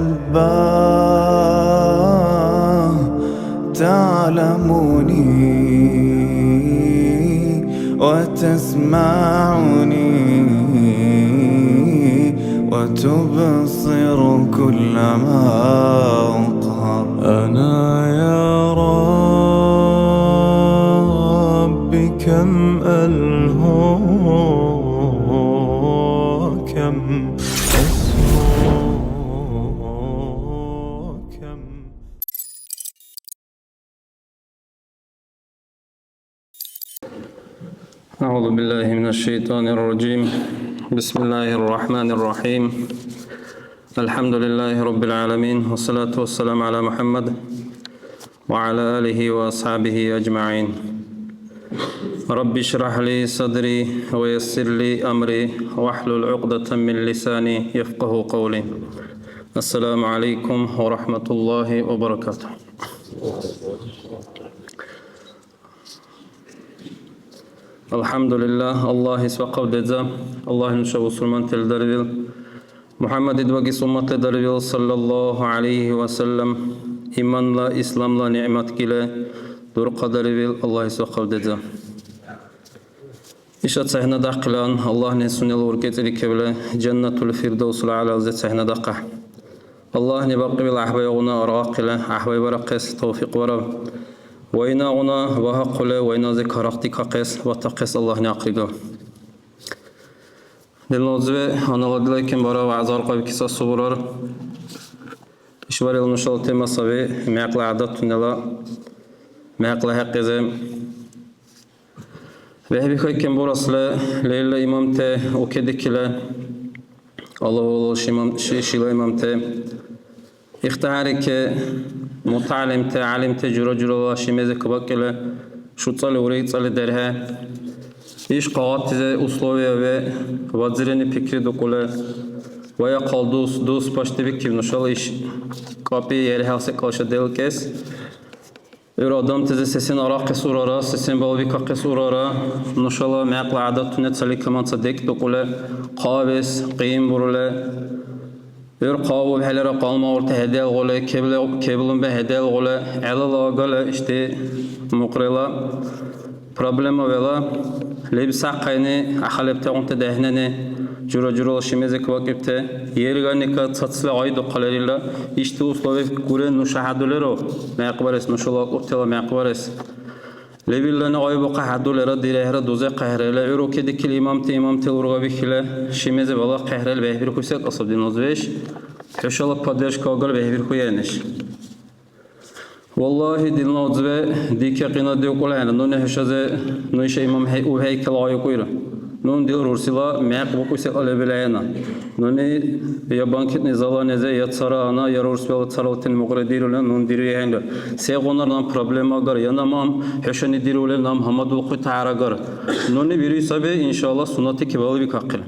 رباه تعلمني وتسمعني وتبصر كل ما أقهر. أنا يا رب كم ألهو كم أعوذ بالله من الشيطان الرجيم. بسم الله الرحمن الرحيم. الحمد لله رب العالمين، والصلاة والسلام على محمد وعلى آله وأصحابه أجمعين. رب اشرح لي صدري ويسر لي أمري واحلل عقدة من لساني يفقه قولي. السلام عليكم ورحمة الله وبركاته. Alhamdulillah, Allah isvaqav dedza, Allah nushavu sulman tel darivil, Muhammed idvagis ummat darivil sallallahu aleyhi ve sellem, imanla, İslamla, ni'mat gile, durqa darivil, Allah isvaqav dedza. İşat sahna daqqilan, Allah nesunil urqetili kevle, cennetul firdevsul ala zet sahna daqqa. Allah nibaqqibil ahbayoguna araqile, ahbay baraqes, tawfiq varab. وإنا غنا وهقله وإنا ذكرتك قيس وتقيس الله نعقله. للنوزة أنا قد لكن برا وعزار قبل كيس الصبرار. إشوار المشال تما صبي معقل عدد نلا معقل هكذا. وهبي كي كم براسله ليلة إمامته وكده كلا الله شيلا إمامته. اختارك متعلمت علمت جرا شميز كباكله شو تصلي وري تصلي درها إيش قاعات أسلوبية ووزيرني فكري دكولة ويا قالدوس دوس باشتبي كيف نشال إيش كابي يرها سكالش ديل كيس إرادم تزي سسين أراق سورارا سسين بالبي كاق سورارا نشالا معقل عادات تنتصلي كمان صدق دكولة قابس قيم برولة قابو بحلرا قالما ورته هديل غوله كبلون به هديل غوله على غوله işte مقرلا problema vela lebsa qayni axalepte onte dehnene juro shimeze kvakipte yergani ka tsatsla aydo qalarilla işte uslove kuren nushahadulero maqbares nushalak urtela maqbares لبيلنا عيب قحدول رد رهرة دوزة قهرة لا يرو كده كل إمام تلورغا بخلا شميز بلا قهرة البهبير خوسيت أصل دينوزويش حشالة قدرش كاغل بهبير خويانش والله دينوزوي ديك قنا ديوكولا يعني نون حشازة نويش إمام هي وهيكل عيوكويرا نون ديل رورسيلا معك بكوسيت على بلاينا نوني يا بانكت نزالا نزا يا تصارا أنا يا رورسيلا تصارلتين مقرديرولا نون ديرو يهنجا سيغونر نام problem agar yanamam حشاني ديرولا نام هماد وقت عراقر نوني بيري سبي إن شاء الله سنتي كبالي بكاقل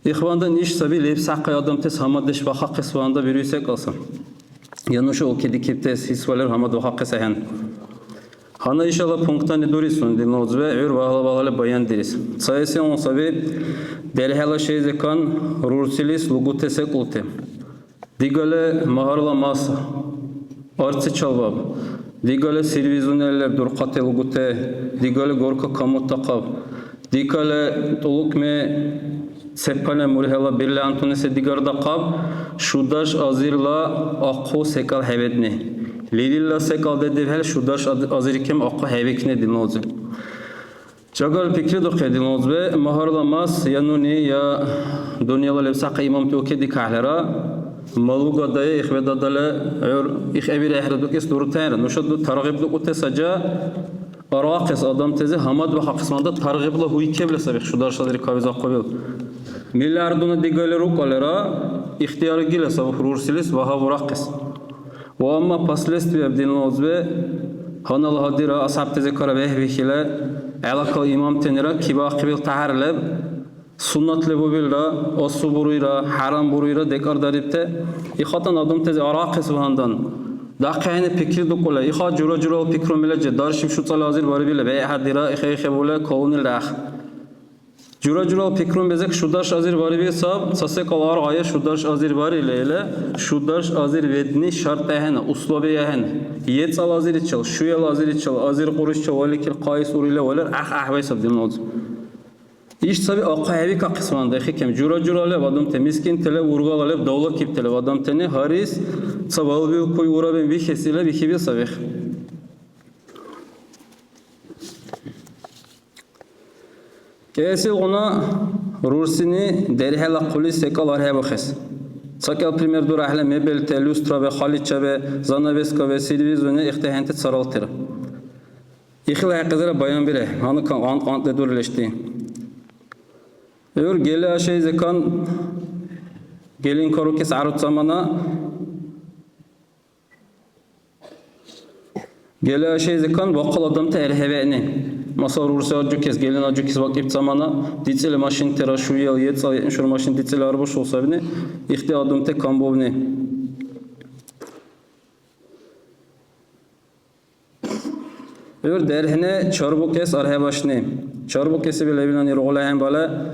إخواندا نيش سبي ليب ساقا يادم تس هماد دش بخاق سواندا بيري سيقاسم ينوشو اوكي كيبتس هسوالر هماد وخاق سهن Hana inşallah punktani durisun dilnoz ve ür bağlı bayan diris. Sayısı on sabi delhala şeyzekan rursilis lugutese kulte. Digale maharla masa. Artsi çalbab. Digale silvizuneller durqate lugute. Digale gorka kamut taqab. Digale tulukme sepane murhela birle antonese digarda qab. Şudaş azirla aqu sekal hevedne. Lililla sekal dedi hel şudaş azirikem aqu hevekne dilnoz. Çagal fikri doqe dilnoz ve maharlamas yanuni ya dünyala levsaqa imam toke dikahlara maluga daya ikhvedadala ur ikhabir ehraduk is durtan nushaddu targhib luqte saja araqis adam teze hamad ve haqismanda targhibla huykebla sabih şudaş aziri kaviz aqbil milyarduna digaleru kolera ihtiyarı gile sabih rursilis ve havraqis وأما последствия динозбе ханал хадира асаб тезекара вехвихиле алакал имам тенера киба қибил тахарлеб суннат лебубилра осубуруира харам буруира декар дарибте ихатан адам тезе арақис вандан дақайне пикри дукула иха жура пикру милеже даршим шуцал азир барибиле бе хадира ихе буле ковнил дах Jura jural pikrun bezek şudaş azir var bir sab sasek alar aya şudaş azir var ile şudaş azir vedni şart ehne uslobe ehne yet al azir içal şu yal azir içal azir kuruş çal velikil qais urile veler ahvay sabdim oldu. İş tabi aqahevi ka kısmanda hikem jura jurale adam te miskin tele urgalale davla kip tele adam tene haris sabal bir koy ura ben bir kesile bir kibi sabih. Kesil ona Rusini derhela kuli sekalar hebaxes. Sakal primer dur ahle mebel te lustra ve khaliça ve zanaveska ve silvizyonu ihtihente saraltır. İkhla hakizara bayan bile. Hanı kantle durleşti. Ör gele aşey zekan gelin korukes arut zamana gele aşey zekan vakal adam te erheveni. Masal Rusya acukes gelin acukes vakit zamana ditsele maşin tera şu yıl 70 maşin ditsele arboş olsa bine ihti adım te kambovne. Ör derhine çarbukes arhebaşne. Çarbukesi bile bilen irgolayan bala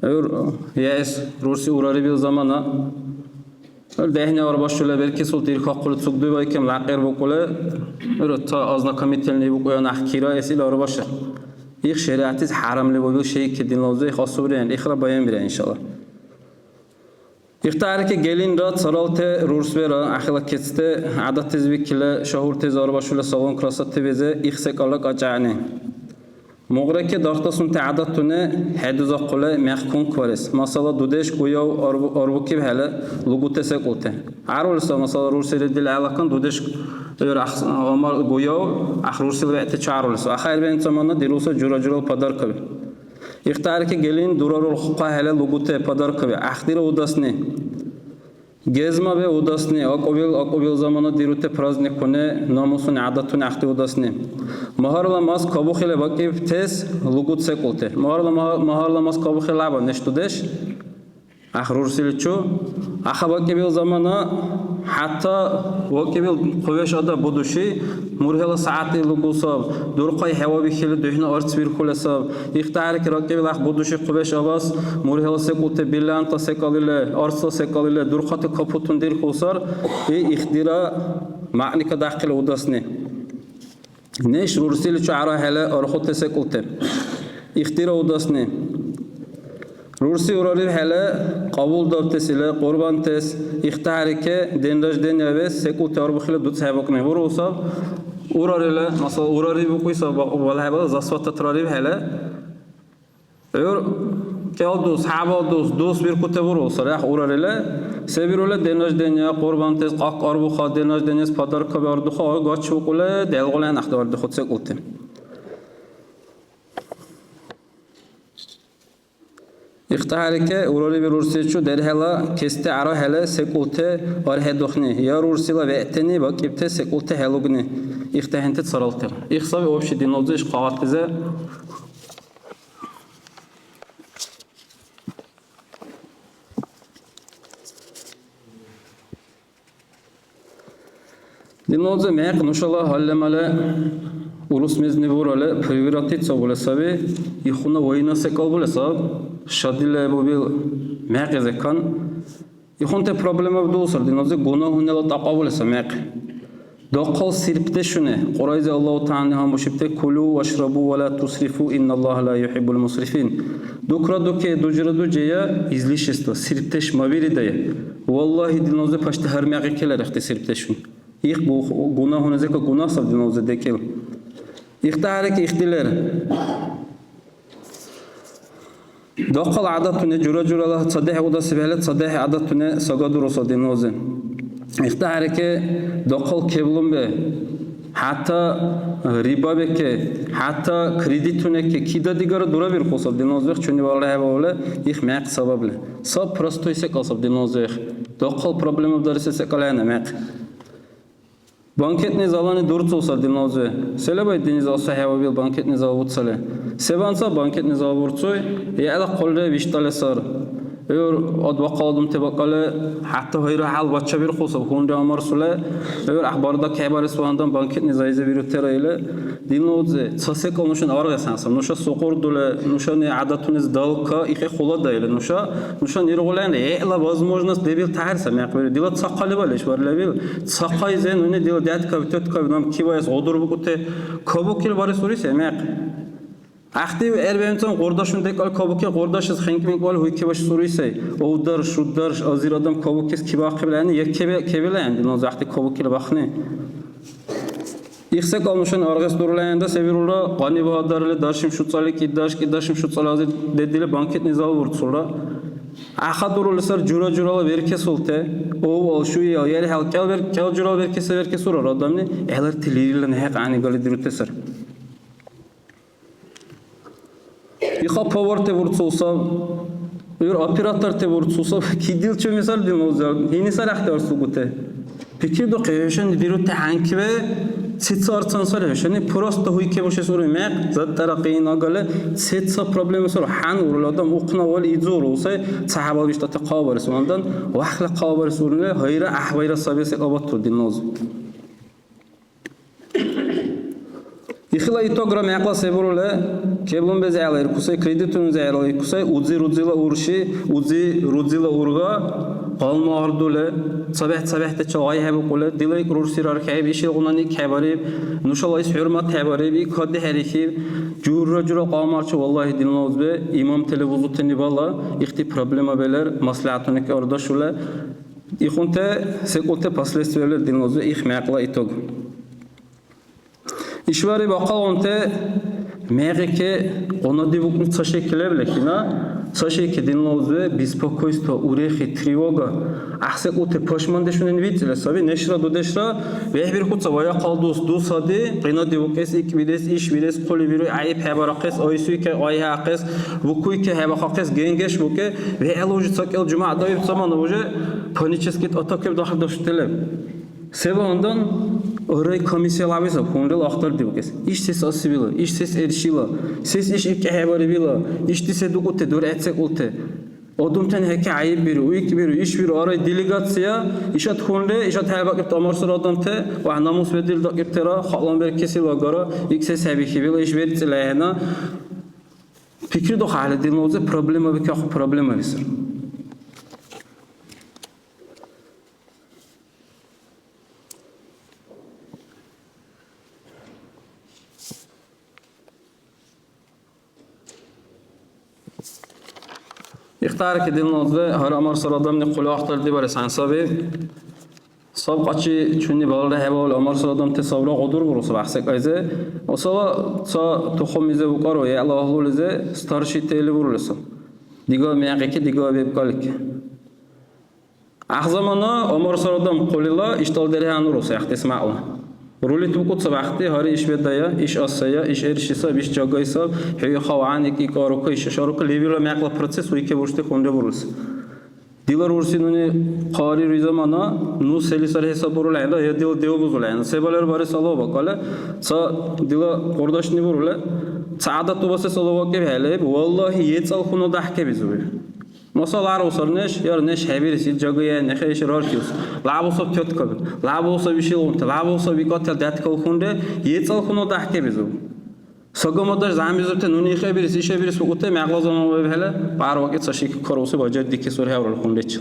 ör yes Rusya urarı bir zamana ör derhine arbaşıyla belki sol dirka kulu tsukdu baykem laqir bukule ör ta azna komitelni bukuyan ahkira esil arbaşa. İlk şeriatiz haramlı bu şey ki dinlazı xasuriyen ikhra bayan bile inşallah. İxtarı ki gelin rat saralte Rusvera ahla keste adat tezvikle şahur tez arbaşıyla salon krasat teveze ihsekalak acani. Muğrake dartasun teadatune hedüza kule mehkun kvares. Masala dudeş guyav arbuki hele lugute sekulte. Arulsa masala Rusya dil alakan dudeş Omar guyav Rusya ve ete çarulsa. Ahir ben zamanla dirusa jura padar kabi. İxtarı ki gelin durarul huqa hele lugute padar kabi. Ahdira udasne. Gezma ve udasne akobil zamanı dirute praznik kone namusun adatun ahdi udasne. Maharla mas kabukhile bakib tes lugut sekulte. Maharla mas kabukhile aba neştudeş. Rusiliçu. Aha bakibil zamanı hatta vakibil koveş ada buduşi murhela saati lugusab durqay hava bikili dühne arts bir kulesab ihtar ki rakibil ah buduşi koveş abas murhela sekulte billanta sekalile arsa sekalile durqatı kaputun dir kusar ihtira ma'nika dakhil udasni neş Rusiliçu ara hele arxut sekulte ihtira udasni Rusya urarı hele kabul davtesiyle kurban tes ihtarike denraj deneve sekul teorbukhile dut sabakne vurusa urarıyla mesela urarı bu kuysa valhaba zasvata trarı hele ör keodos habodos dos bir kute vurusa ya urarıyla sebirule denraj denya kurban tes qaq arbukha denraj denyes padar kabarduha gaç ukule delgolan ahdardı khut sekulte İxtarike urali bir Rusyaçu derhela keste ara hele sekulte arhedokhni ya Rursila ve eteni bakipte sekulte helugni İxtahente saraltı. İxsa ve obşi dinozda iş qavatize dinozda mek nuşala hallemale Urus mezni vurale priviratitsa bulesavi ihuna oyna sekal bulesab şadile bu bir merkezekan ihunte problema dostlar dinozda günahunela taqabulesa mek doqal sirpte şune qorayza Allahu Teala ham boşipte kulu vaşrabu ve la tusrifu innallaha la yuhibbul musrifin dokra doke dujra ceya izlişesto sirpteş maviri daye vallahi dinozda paşta her mekeler ihte sirpteşun İlk bu günahuna zeka günah sav dinozda dekel İxtarike ihtiler Doqal adatune jura sadeh uda sibelet sadeh adatune sagadurusa dinoze. İxtarike doqal keblum be hatta riba beke hatta kreditune ke kida digara dura bir qosa dinoze çünkü vallahi böyle ih maq sabable. Sab prosto ise qalsab dinoze. Doqal problemi darse sekalana maq. Banketni zalani durut olsa dinoze. Selebay deniz olsa hava bil banketni zavutsale. Sevansa banketni zavurtsoy ya ala qolle vishtale sar. Ör od vaqadım tebaqale hatta hayra hal bacha bir qosa kunde amar sule ör ahbarda kebaris vandan banket nizaize bir terayla dinozze tsase konuşun arga sansa nuşa soqor dole nuşa ne adatuniz dalka ixe xola dayla nuşa nirgolan ela возможность debil tarsa maqber dila tsaqali balish var level tsaqay zen ne dila datka tetka nam kivayas odur bukute kobukil baris urise maq Ахти эрбемтон гордашундек ал кабуки гордашыз хенкминг вал хуйки баш суруйсай оудар шуддар азирадам кабукис кибақи билани кебелан диноз ахти кабуки бахни ихсе калмушан аргас дурлаянда севирула қани баҳадарли даршим шуцали кидашим шуцали ази дедили банкет низал вурдсула аха дурулисар жура верке султе оу алшуи яри халкал веркал жура верке сурар адамни элар тилирилан хақ ани гали дирутесар Иха повар те вурцулса, ир оператор те вурцулса, кидил чо мисал динозавр, хини сар ахтар сугуте. Пикир до қешен вирут ханкве сетсар цансар хешени просто хуй ке боше суруй меқ зат тарақин агале сетса проблема сур хан уруладам уқна вал изур усе сахаба бишта тақабар сундан вахла қабар сурне хайра ахвайра сабес абат диноз. Ихла итогра меқла себуруле кеблун безалер кусай кредитун зайлай кусай узи рудзила урга qalmardule sabah te çay hebe kule dilay kursirar kayb işi qunani kabari nuşalay hürmet habari bi kadi heriki jura qamarçı vallahi dinloz be imam televizu teni valla ihti problema beler maslahatını ki orada şule ihunte sekolte paslesterler dinloz be ih maqla itog İşvari baqalonte meğeke ona divukni tsaşekile bilekina Сашейки динлозе беспокойство, урехи, тревога. Ахсе уте пошмандешунен видели, саби нешра до дешра, вехбир хуца вая қалдус дусади, қина дивукес ик видес, иш видес, қоли виру айып хабарақес, ойсуйке айхақес, вукуйке хабақақес, генгеш буке, веел уже цакел джума адайып замана уже паническит атакев дахар даштелеп. Сева ondan orayı komisyal abisa fundal aktar dibukes. İş ses asibila, iş ses erşila, ses iş ilk habari bila, iş dise dukute dur etsek ulte. Odumten heke ayıp biri, uyuk biri, iş biri orayı delegatsiya, işat hunde, işat habakip tamarsır adamte, ve namus ve dil dakip tera, xalan bir kesil agara, ilk ses habiki bila, iş verit silahına. Fikri doğa hali dilnoze problema bir kâhu problema visir. اختار که دلنازه هر امر سرادم نقول اختار دی برای سانسابی سب قچی چونی بالده هوال امر سرادم تصور قدر برس بحثک ایزه اصلا تا تخمیزه بکارو یا الله لوزه ستارشی تیلی برولسه دیگه میگه که دیگه بیبکالیک احزمانا امر سرادم قلیلا اشتال دره انورس اختصماعون رولی تو کت سبختی هری ایش بدایا ایش آسیا ایش ارشیسا ایش جاگایسا هی خوانی کی کارو کیش شارو لیویلا مقلا پروسس وی که ورشته خونده برولس دیلار ورسینونی قاری ریزمانا نو سلیسر حساب برولایند یا دیو بزولایند سبالر باری سالو باکاله سا دیلا قرداشنی بروله سعادت تو بس سالو باکی بهله والله یه سال خونو دهکه بیزوی Mesela arusar neş, yar neş hebirisi jagıya neşe rarkius. Labusa kötkab. Labusa bir şey olmuştu. Labusa bir katel datkal kunde yetsal kuno dahke bizu. Sagamadaş zamizurte nuni hebirisi işe birisi ute mağlazan ve hele par vakit saşik karosu bacar diki sur hevral kundeç.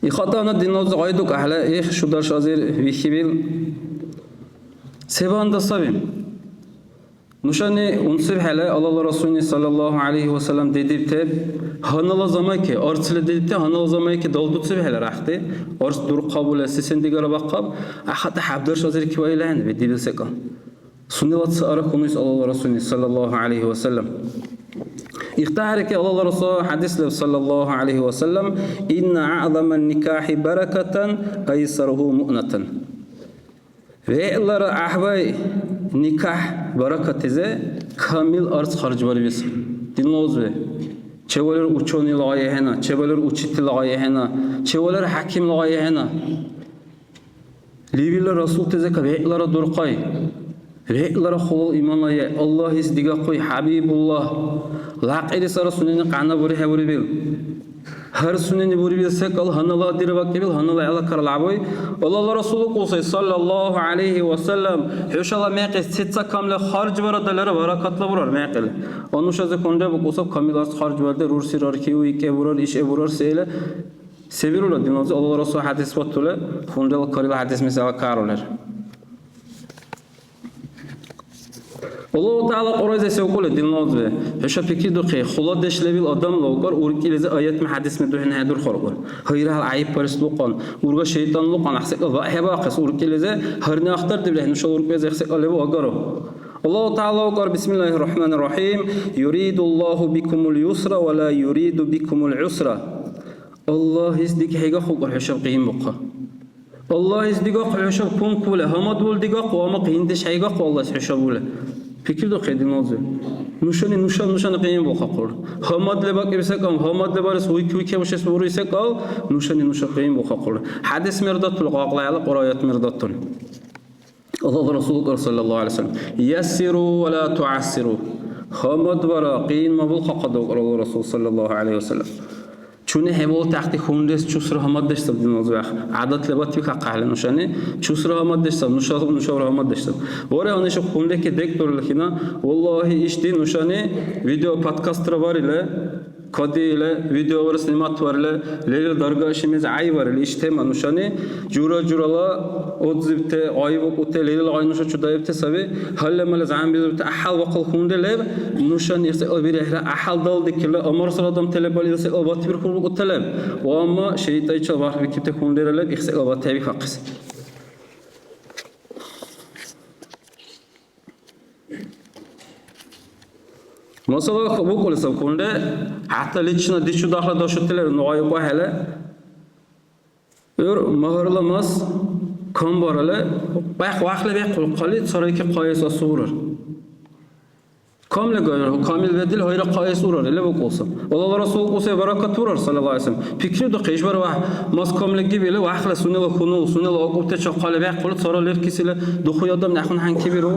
İxatana dinloz ayduk ahle şudar şazir vihibil sevanda sabim. Nuşani unsur hele Allah Resulü sallallahu aleyhi ve sellem dedipte hanala zaman ki arsile dedipte hanala zaman ki daldutsu hele rahti ars dur kabul etsin digara bakab ahad habdar şazir ki vaylan ve dibilsekan sunnilat sara konuş Allah Resulü sallallahu aleyhi ve sellem İhtihar ki Allah Resulü hadisle sallallahu aleyhi ve sellem inna a'zaman nikahi bereketen aysaruhu mu'natan ve illara ahvay nikah barakatize kamil arz harcı var biz. Dinloz ve çevalar uçon ilayehena, çevalar uçit ilayehena, çevalar hakim ilayehena. Liviler Resul teze ve illara durqay. Re'lara xol imanaya Allah izdiga qo'y Habibullah. Laqiri sara sunini qana buri heburi bil. Har sunini buri bilsek al hanala dirvak bil hanala ala karlaboy. Allah Rasulullah qolsay sallallahu alayhi wa sallam huşala meqes setsa kamle xarj varadalara barakatla vurar meqel. Onu şaze konda bu qosab kamilas xarj varda rursirar ki u ike vurar iş vurar seyle sevirula dinoz Allah Rasul hadis vatule konda karil hadis mesela karolar. Allah Teala Qur'an'da söylüyor dinlazı. Heşa peki duqi xuladaş level adam loqar urkileze ayet mi hadis mi duhne hadur xorqar. Hayra hal ayib parisluqan urga şeytanluqan ahsaq va hebaqas urkileze harni axtar deblen şol urkeze ahsaq alevo agaro. Allah Teala qar Bismillahirrahmanirrahim yuridullahu bikumul yusra ve la yuridu bikumul usra. Allah izdik hega xulqar heşa qiyim buqa. Allah izdiga heşa kun kula hamad bul diga qoma qindish hega Allah heşa bul. Fikir de qedin oldu. Nuşani qiyim bu qaqur. Hamad le bak ibsa kam hamad le baris huy ki başes vuru ise qal nuşani qiyim bu qaqur. Hadis mirdatul qaqlayala qurayat mirdatul. Allah Rasulullah sallallahu aleyhi ve sellem yassiru ve la tuassiru. Hamad bara qiyim mabul qaqadu Allah Rasul sallallahu aleyhi ve sellem. چونه هوا تحتی خونده چوسر هماد داشتم دنوزه عادت لبات فی خاله نشانه چوسر هماد داشتم نشور هماد داشتم وره آنش خونده که دکتر لخینا والله ایشتی نشانه ویدیو پادکست را واریله کادیله ویدیو ور سینمات واریله لیل درگاهشمیز عی واریله ایشته من نشانه جورا اوزبته عی وقته لیل عینوش چودایبته سبی حال مال زعم بیزبته احال وقل خونده لب نشانه است آبیره احال دال دکله امر سرادم تلبالی است آبات بیر خورد قتلم و اما شیطانی چه وقت بکیت خونده لب ایخس آبات تبی فقس مثلا bu kolisam konde hatta lichna dichu daxla doshutlar noy qo'yale yor maharlamas komborale bayq vaqtla bayq qolib so'rayki qoyas osurar komle go'yor kamil vedil hoyra qoyas urar ele bu qolsam Allah Rasul qolsa barakat urar sallallohu alayhi vasallam fikri de qish var va mas komle gibi ele vaqtla sunela khunu sunela oqubta choqale bayq qolib so'ralar kisile duxu odam naxun han kibiru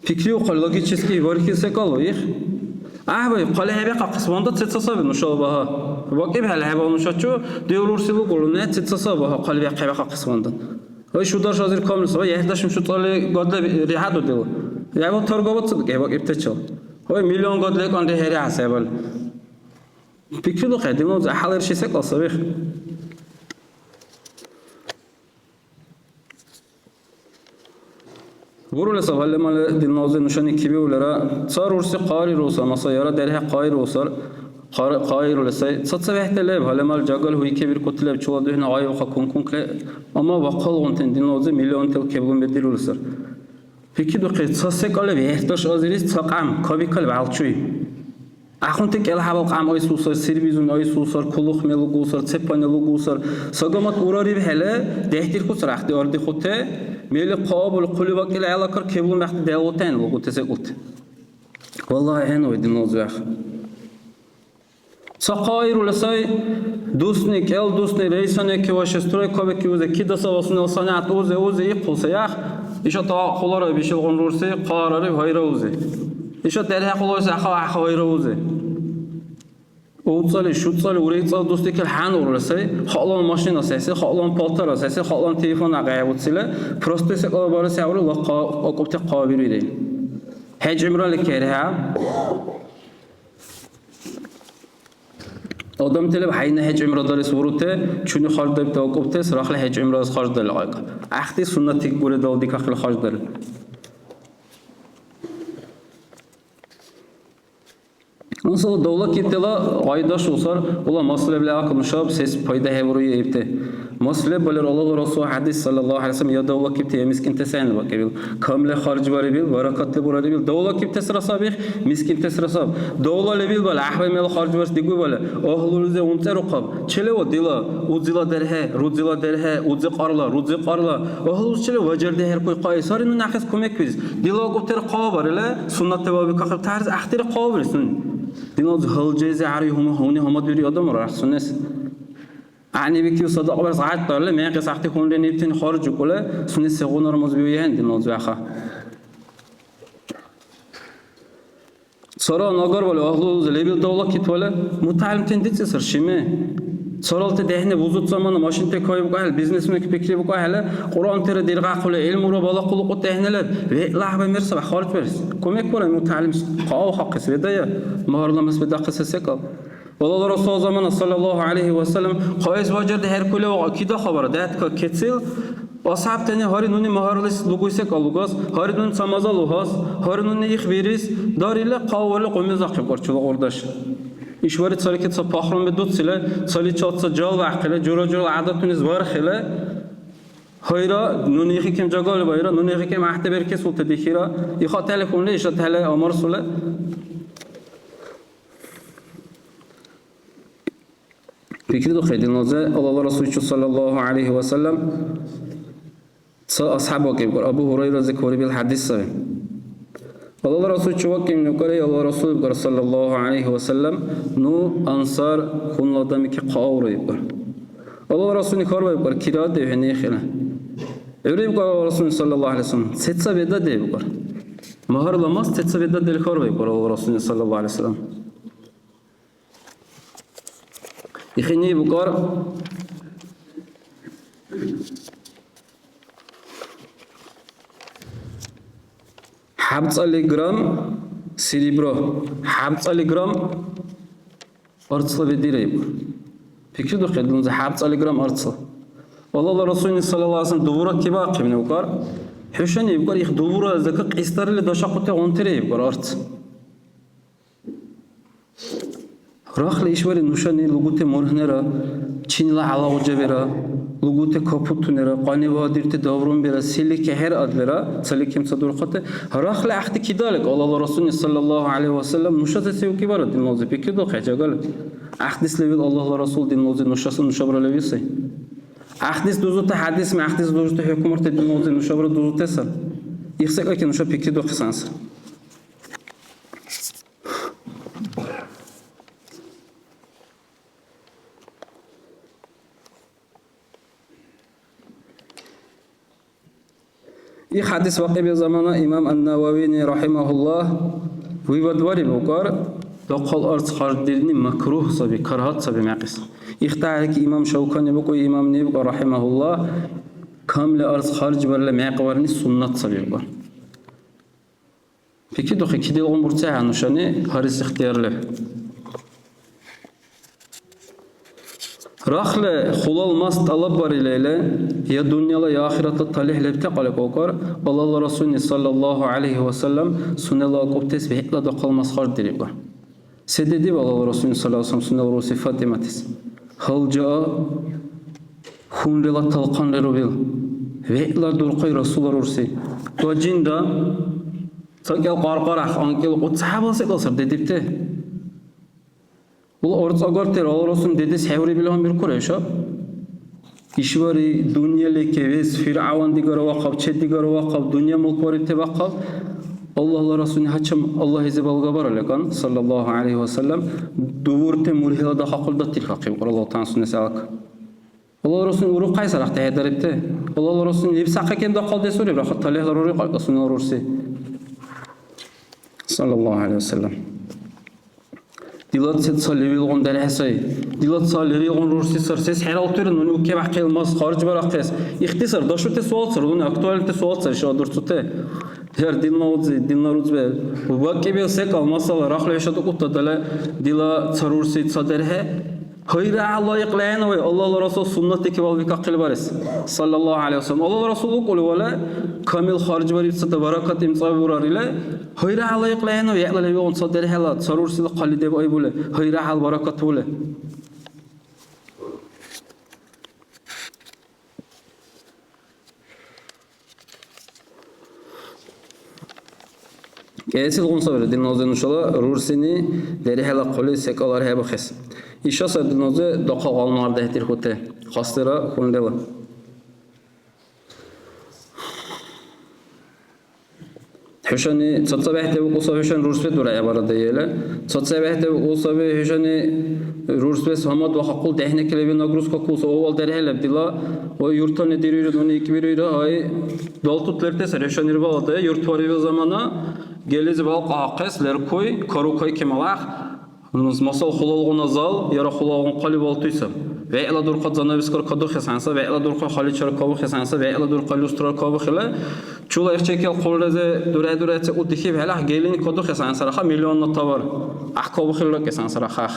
fikri o logически варки секало их ай قال هبه قسماندا تتصاب نشابها واقع هل هبه نشچو دیورورسلو قولونه تتصابها قال بقى قسماندا هاي شو داش حاضر كامل سوا يهداشم شو طال قدل ريحه دو يا بو ترغوت صدق هبه ابتچو هاي مليون قدل كان هري حسابل فكر لو قديم حالر شي سقال صبيح Vurule sabahle mal dinozor nişanı kibi ulara sar ursi qari rosa masayara derhe qari rosar qari rolsa satsa vehtele hale mal jagal huy kebir kotleb çoladu hina ay oqa konkle ama vaqal onten dinozor milyon tel kebgun bedil ulsar peki do qet sasse qale vehtaş aziris saqam kabikal balçuy Ахун тек эл хавал qam ay susar servizun ay susar kuluq melu gusar cepanelu gusar sagamat urari hele dehtir kusar axti ordi khote meli qabul qulubak ila alakar kebul maxti devoten logu tesekut wallahi en oydin ozaq Saqairu lasay dusnik el dusni reisane ki vaše stroy kobe ki uze kidasa vasune sanat uze iqulsa yax isha ta qolara bishil qonursi qarari hayra uze İşte derhe koluysa hayra uze. Outsali, şutsali, ureytsali dostikal han urası, halan maşina sesi, halan paltar sesi, halan telefon ağayavutsile, prosto ise kalabarı sevru okupte qabiri değil. Hecimrali kerha. Adam telef hayna hecimradari surute, çünü xarda bita okupte, sıraxla hecimraz xarda lağayqa. Axti sunnatik bure daldik axil xarda. Nasıl davlat kitela aydaş olsar, ola masle bile akılmışab ses payda hevruyu evte. Masle balir Allah Rasul hadis sallallahu aleyhi ve sellem ya davlat kipte miskin tesayn bakabil. Kamle xarj bari bil, barakatli burari bil. Davlat kipte sırasabih, miskin tesrasab. Davlat lebil bal ahve mel xarj bars digu bale. Ahluluze unte ruqab. Çele o dila, udzila derhe, rudzila derhe, udzi qarla. Ahluluz çele vajarde her koy qay. Sarinu naxis komek biz. Dila gupter qabar ile sunnat tebabi qaqib tarz axtiri qabarsun. Dinoz halceze arihum honi hamad biri adam var sunnes. Ani biki sadaq bar saat darle men qisaqti khonde neftin kharj kula sunnes segonar mozbiyen dinoz vaxa. صار ناقر ولا أهلو زليبل دولة كت ولا متعلم تنديت صار شيمه صارلت دهنه وجود زمان ماشين تكاي بقى البيزنس منك فكري بقى هلا قرآن ترى ديرقا قل علم ورا بالا قل قط دهنه لا لعبة مرسى بخارج برس كم يكبر المتعلم قاو حق سبدايا مهر لمس بدأ قصة سكال والله الرسول زمان صلى الله عليه وسلم قائز وجد هر كل وأكيد خبر ده كتير أصحاب تاني هاري نوني مهارلس لوجوسك ألوجاس هاري نون سمازا لوهاس هاري نوني يخبريس داري لا قاول قومي زاقي قرشوا أورداش إشواري تصلي كت صباحهم بدوت سلا تصلي شات سجال وعقله جورا جورا عادة تونس بار خلا هيرا نوني يخي كم جاقال بايرا نوني يخي كم أحتبر كسوت تدخيرا يخاط تلفون ليش تهلا أمر سلا فكرة خير النازع الله رسول صلى الله عليه وسلم أصحابه كيف قال أبو هريرة ذكر بالحديث صحيح الله رسول شو كم نقول الله رسول قال صلى الله عليه وسلم نو أنصار خون لدم كي قاوري يقول الله رسول نكار يقول كيراد ده هني خلا يقول قال رسول صلى الله عليه وسلم ست سبيدا ده يقول مهر لماس ست سبيدا ده الكار يقول الله رسول صلى الله عليه وسلم يخني بقار حبس جرام سيريبرو حبس جرام أرسل بديريب فكرة دخل دون حبس جرام أرسل والله الرسول صلى الله عليه وسلم دورة كباق من وقار حشني يبقى يخ دورة ذكر قيستر اللي دشقته عنتري يبقى أرسل راخ ليشوار النشاني لغوت مرهنرا چين لا على وجبرا لغوت كابوتونرا قاني واديرت داورون برا سيلي كهر ادبرا سيلي كم صدور قطه راخ لا اخت كيدالك الله الرسول صلى الله عليه وسلم نشاط سيو كبار دين موز بكيدو خجاغل احدث ليل الله الرسول دين موز نشاط نشبر لويسي احدث دوزوت حديث ما احدث دوزوت حكومت دين موز نشبر دوزوت سر يخسك لكن نشاط بكيدو خسانس ای حدیث واقع به زمان امام النووي رحمه الله ویودواری بکار داخل ارز خاردیرنی مکروه سبی کراهت سبی معقیس اختیاری که امام شوکانی بکوی امام نیبکار رحمه الله کامل ارز خارج برله معقوارنی سنت سبی بکار پکی دخی کی دیل عمرته هنوشانی هریس اختیارله راخل خلال ماست طلب باري ليلة يا دنيا لا يا آخرة الطليح لبتقل كوكر الله الرسول صلى الله عليه وسلم سنة الله قبتس بهلا دقل مسخر دريبا سيدي الله الرسول صلى الله عليه وسلم سنة الرسول فاطمة هل جاء خون رلا تلقان لروبيل بهلا درقي رسول الرسول توجين دا تاكل قارقارح أنكل قد صحابة سيدصر ديبته Bu orta agarter Allah'ın dedesi hevri bilen bir kureşa. İşvari dünyayı keves Firavun digara vakaf, çet digara vakaf, dünya mulkları te vakaf. Allah Resulü haçam Allah izin balgabar alekan sallallahu aleyhi ve sellem. Duvurte murhila da hakulda tilhaqim. Allah Teala sünnesi alak. Allah Resulü uru kaysar akte hedaripte. Allah Resulü ibsaqa kenda qalde sure bir hatta lehlar uru qalda sunna ursi. Sallallahu aleyhi ve sellem. دلات ست سال لبيل غن در حسای دلات سال لبيل غن روسی سر سیس حیرال تورن اونی اوکی وقتی الماس خارج برای قیس اختصار داشته سوال سر اون اکتوالت سوال سر شاد درسته هر دل ناروز به وقتی بیل سک الماس سال راخله شد اوت داله دلا سروسی صدره هيرا الله يقلعنا الله الرسول سنتك والبكاقل بارس صلى الله عليه وسلم الله الرسول يقول ولا كامل خارج بريد ست بركة إمصابور ريلا هيرا الله يقلعنا ويعلى لي وان صدر هلا سرور سيد قليد باي بوله هيرا على البركة بوله كيسيل غنصبر دين نوزن إن شاء الله رورسيني ديري هلا قولي سكالار هيا بخس İşe sadınızı dokal almalarda hetir hote kastıra kundela. حشاني تصبحت وقصة حشان رورسبت ولا عبارة ديالة تصبحت وقصة حشاني رورسبت هماد وحقول دهنة كلبي ناقروس كقوس أول درها لبدلا ويرتان ديرير دوني كبيرة هاي دالتو تلرتس حشاني رباطة يرتواري بزمانة جلز بالق عقس لركوي كاروكاي كملاخ مثلا خلالغون زال يرى خلالغون قلب والتيسم وعلى دور قد زنابسكر كدو خسانسا وعلى دور قد خالد شر كابو خسانسا وعلى دور قد لوسترال كابو خلا شولا يخشيكل قول ذا دور تقول هلا جيلين كدو خسانسا رخا مليون نطور أحكابو خلا خسانسا رخا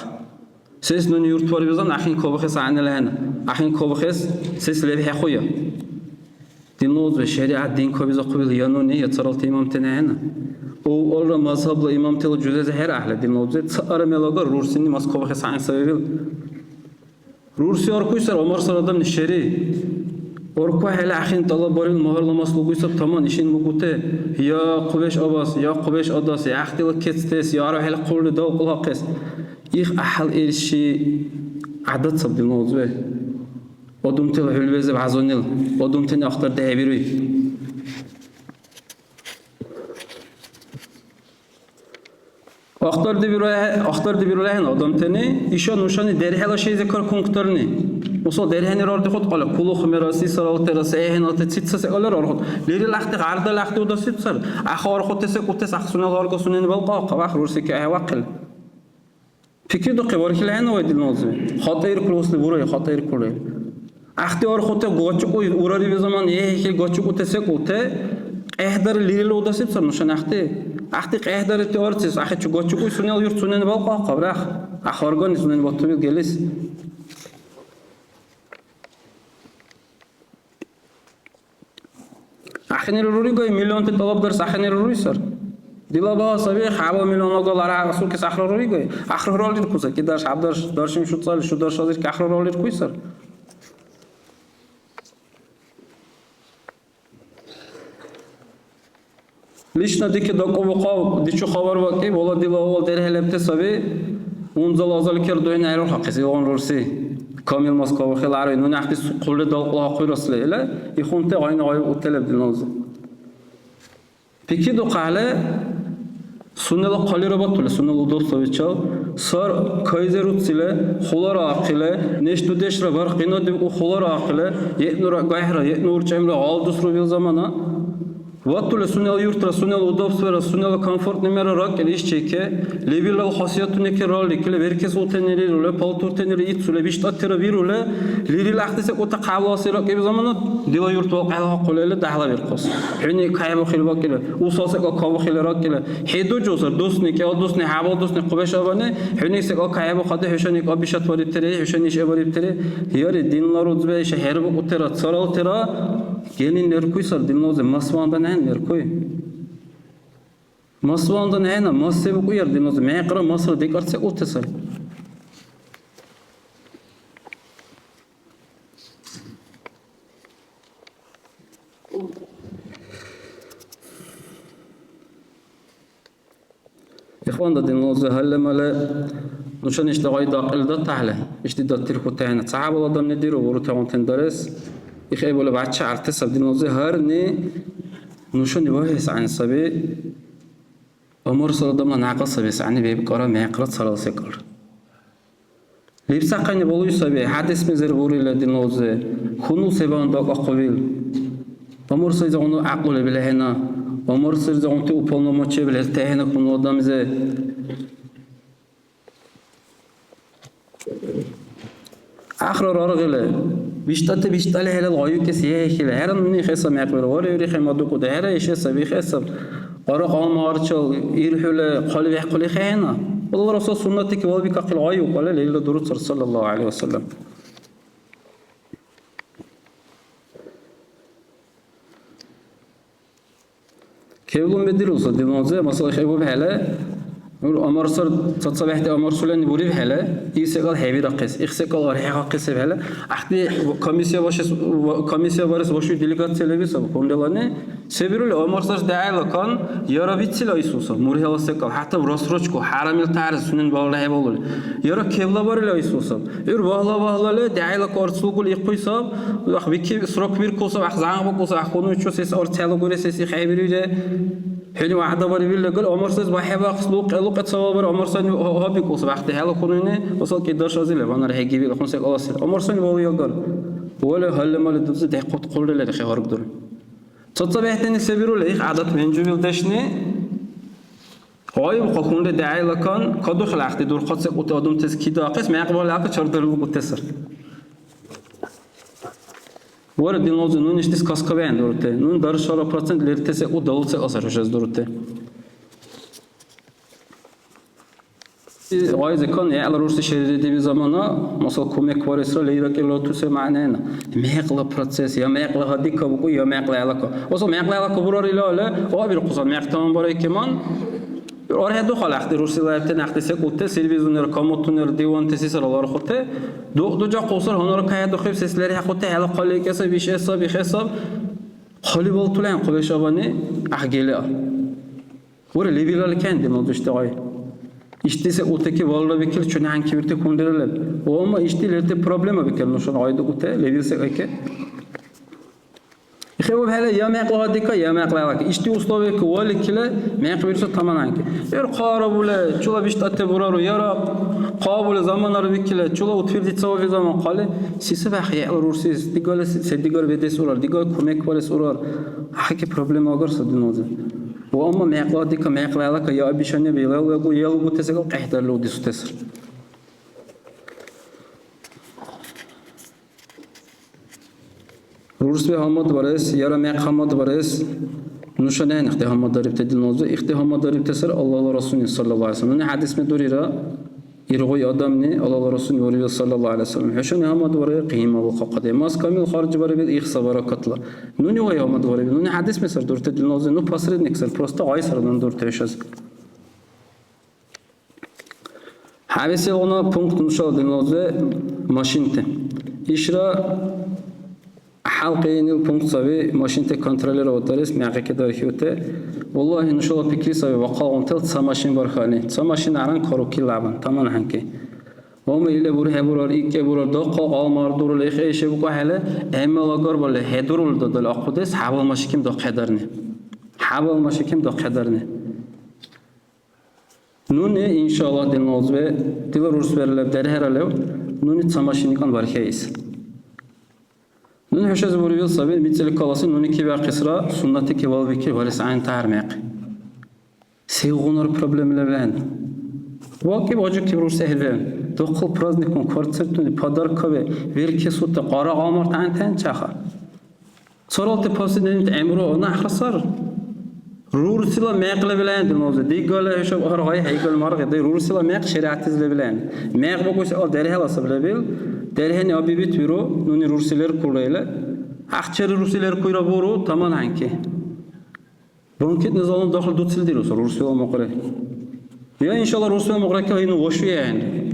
سيس نون يورتواري بزن أخين كابو خسان لهنا أخين كابو خس سيس لبيه خويا دينوز وشريعة دين كابيزا قبل يانوني يتصرل تيمام تنهنا او اول مذهب امام تل جوزه هر اهل دین موضوع سر ملگا رورسینی مسکو بخ ساين سبب رورسی اور کوی سر عمر سر آدم نشری اور کو هل اخین طلب بارین مهر مسلوقی سر تمام نشین مگوته یا قبش آباس یا قبش آداس یا اختیار کتستس یا راه هل قول دو قلاقس ایخ احل ایرشی عدد سب دین موضوع ادم تل حلوزه بعزونیل ادم تن اختر دهبیروی اختر دبیروله هن آدم تنی ایشان نوشانی درهلا شی ذکر کنکترنی مثلا درهنی راه خود قال کلوخ میراسی سرال تراس هنات تیتس قال راه خود لیری لخت عرض لخت و دست سر اخوار خود تس قط سخسونه لارگو سنن بالقاق و روسی که واقل فکر دو قوار که لهن وید نازه خاطر کلوس لبروی خاطر کلی اختیار خود گوچو اوراری به زمان یه گوچو تس قط اهدر لیری لو دست سر نوشان اختی قهدر تیارتیس اخی چوگوی سونیل یورت سونن بالقا قبرخ اخارگان سونن باتوبیل گلیس اخنی روری گوی میلیون تی طلب درس اخنی روری سر دیلا با سبی خواب میلیون دلار اصول که سخر روری گوی اخر رولی کوسه کی درش عبد دارشیم شد سال شد درش حاضر که اخر رولی کوی سر ليش نديك دقوا وقاو ديشو خبر وقتي والله دي لو دير هلبت سبي ونزل ازل كردو هنا يروح قصي اون روسي كامل موسكو خيل عاري نو نحكي قول دقوا قيرس لا يخونت عين عيب وتلب دينوز بيكي دو قاله سنل قالي ربط سنل ودور سويتشا صار كايزر وتسله خلار عقله نشتو دش را برقينا دي خلار عقله ينور غاهره ينور چمره عال دوسرو بيل زمانه وقتل سنل يورترا سنل удобствера سنل комфорт نمره را که لیش چیکه لیبیل خاصیتونه که رالی که برکس اوتنری روله پالتور تنری ایت سوله بیشتر اترا بیروله لیری لحظه سه اوت قواسی را که بزمانه دیلا یورت واقع ها قلیله دهلا برقص حینی کایب خیلی باکیله اوساسه که کاو خیلی را کیله هدو جوزر دوستنی که دوستنی حوال دوستنی قبش آبانه حینی سه که کایب خاده هشانی که بیشتر وارد تری هشانیش وارد تری هیاری دین لارود به شهر با اوترا سرال ترا gelin nerkuy sar dinloze masvandan hen nerkuy masvandan hen masse bu yer dinloze meqra masra dekartse otesar إخوان ده dinloze hallemale نشان اشتغاي داقل ده تحله اشتداد تركو تهنا صعب والله ده نديره ورو تاون تندرس يخيب ولا بعد شعر تسب دين وظهر ني نشون يوهس عن سبي أمور صار ضمن ناقص سبي سعني بيبقرا ما يقرأ صار سكر لبساقني بقول سبي حدث مزر بوري لدين وظه خنو سبان داق قبيل أمور صار زانو عقل بله هنا أمور صار زانو تي أبلنا ما تشي بله تهنا خنو دام زه آخر رارغله بیشتر هل الغایو کسی هیچی هر نمی خسته می‌کنه ولی ریخ مادو کده هر ایش سبی خسته آره قام آرچال ایرهله قالی قالی خیانه والله رسول سنتی که ولی بکاقل غایو قاله لیل درود صلی الله علیه و سلم کیولم بدیرو صد دیمازه مثلا خیلی بهله أمر صار تصبحت أمر سلني بوري بحلا يسقال هبي رقص يخسقال أريح رقص بحلا أحد كميسيا بارس وشو ديليكات سلبيس أبو كوندلانه سبيرو الأمر صار داعي لكان يرى بيتسلا يسوسا موري هلا سقال حتى براسروچكو حرام التعرس سنن بالله بقول يرى كيبلا بارلا يسوسا ير بالله له داعي لكارسوقول يقيسا وأخ بيكي سرق بير كوسا أخ زعم بكوسا أخ كونو شو سيس أرتيالو غوري سيس خيبريجه حين واحد بار يقول لك عمر سيز واحد وقت لوق تصور عمر سن هو بيقول وقت حاله كونينه وصل كي درش ازيل وانا راح يجيب له 5 قلاص عمر سن هو يقول ولا هل ما لدز دقيقه تقول له خي هرب دور تصبحتني سبيرو ليخ عادت من جويل دشني هاي وقكون داعي لكان كدو خلقت دور خاص قط ادم تس کی داقس ما قبل لاق چردر قطسر ورد دينوز نون اشتس كاسكابين دورته نون درش 4% لرتس او دولت اثر جز دورته Ayze kan ya Rusya şehri bir zamana masal komek var İsrail Irak'ı lotusu manena mekla proses ya mekla hadika bu ya mekla alaka o zaman mekla alaka burar ile o bir kuzan mektan var keman oraya دخل اخت روسيا لابتن اخت سكوت تلفزيون رقمتون ديوان تسيسر الله رخوته دو جا قوسر هنر كاي دخيب سسلري حقوته على قلي كسا بيش حساب خالي بولتولان قبل شاباني احجيلا ور ليبيلال kendi moduştay İşte öteki vallahi bir kere çünkü hangi birte kondururlar. O ama işte ileride problema bir kere şu ayda öte levilse eke. İxev hele ya maqla dika ya maqla işte uslove ki vali kile maqbirse tamamen ki. Bir qarabule çula biştate buraru yara qabule zamanlar bir kile çula utfirdi tsavi zaman qale sisi baxiy ursiz digol sedigar vedes urar digol komek vales urar. Haki problem agarsa dinoze. وأما معقلاتك معقلاتك يا أبي شنو بيلا ويقول يلا بتسقط قحدر لو ديس تسر روس به همات برس يرى معق همات برس نشانه نخته همات دارب تدل نوزه اخته همات دارب تسر الله رسول صلى الله عليه وسلم من حديث مدوري را يرغي آدمني الله رسول وري صلى الله عليه وسلم حشان همات بري قيمة وقاقدة ماس كامل خارج بري بيد إخص بركتلا نوني ويا همات بري نوني حديث مسر دور تدل نوزه نو بسرد نكسر براستا عايسر دون دور تهشز حویسی ona punkt نشال دل نوزه ماشینته إشرا حلقه این punkt سوی ماشینته کنترلر اوتاریس معقه که دایخیوته والله نشال فکری سوی وقال انتل تصا ماشین برخانی تصا ماشین عران کاروکی لعبن تمام هنگی وام ایله بوره هبورار ایکه بورار داقا آمار دور لیخه ایشه بکو حاله اما لاغار باله هدورول دادل اقودس حوال ماشیکیم دا قدرنه حوال ماشیکیم دا قدرنه نونه انشاءالله دل نوزوه دل روز برلب در هرالو نونه تصا ماشینیکان برخییس نون هشاز بوريل صابين مثل كلاسي نوني كي باقيسرا سنتي كي والبيكي ولس عين تارمق سيغونر بروبلم لبلان واقعي باجو كي بروش سهلن دخل برازنيكون كورتسرتون پاداركوي ويركي سوت قارا آمار تان چاخا سورالت پاسدنت امرو انا خسر رورسلا ماق لبلان دنوزه ديگال هشاب هرغاي هيگال مارغ دي رورسلا ماق شريعتز لبلان ماق بوكوش ال دري هلاس لبل درهن ابي بيت بيرو نوني رورسلر كوليلا اخچر رورسلر كويرا بورو تمام هانكي بونكيت نظام داخل دوتسل ديروس رورسلا مقره يا ان شاء الله رورسلا مقره كاين وشويه يعني